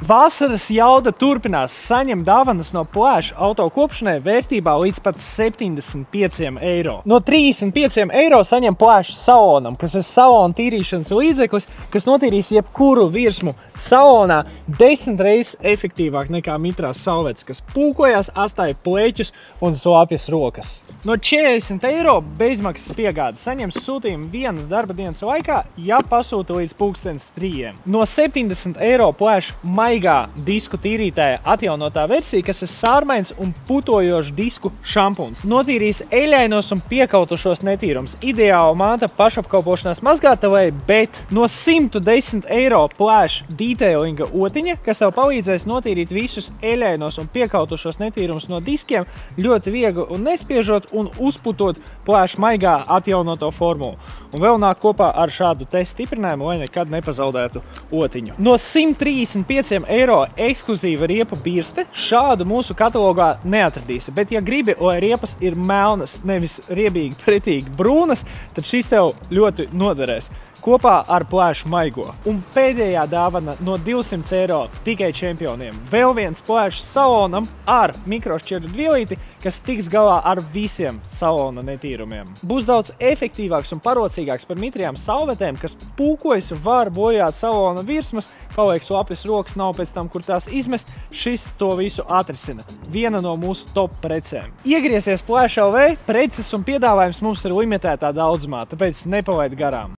Vasaras jauda turpinās. Saņem dāvanas no Plēša auto kopšanai vērtībā līdz pat 75 eiro. No 35 eiro saņem Plēša salonam, kas ir salona tīrīšanas līdzeklis, kas notīrīs jebkuru virsmu salonā 10 reizes efektīvāk nekā mitrās salvetes, kas pūkojās, astāja pleķus un slāpjas rokas. No 40 eiro bezmaksas piegāde saņems sūtījumu vienas darba dienas laikā, ja pasūta līdz 3:00. No 70 eiro Plēša maigā disku tīrītāja atjaunotā versija, kas ir sārmains un putojošs disku šampuns. Notīrīs eļainos un piekautušos netīrums. Ideāla māta pašapkalpošanās mazgātavai, bet no 110 eiro Plēša detailinga otiņa, kas tev palīdzēs notīrīt visus eļainos un piekautušos netīrumus no diskiem, ļoti viegli un nespiežot un uzputot Plēša maigā atjaunoto formulu. Un vēl nāk kopā ar šādu te stiprinājumu, lai nekad nepazaudētu otiņu. No 135 eiro ekskluzīva riepu birste šādu mūsu katalogā neatradīsi, bet ja gribi, lai riepas ir melnas, nevis riebīgi pretīgi brūnas, tad šis tev ļoti noderēs kopā ar Plēša maigo. Un pēdējā dāvana no 200 eiro tikai čempioniem. Vēl viens Plēša salonam ar mikrošķiedru dvielīti, kas tiks galā ar visiem salona netīrumiem. Būs daudz efektīvāks un parocīgāks par mitrajām salvetēm, kas pūkojas, var bojāt salona virsmas, paliek slapjas rokas, nav pēc tam, kur tās izmest. Šis to visu atrisina. Viena no mūsu top precēm. Iegriesies Plēša LV, preces un piedāvājums mums ir limitētā daudzumā, tāpēc nepalaid garām.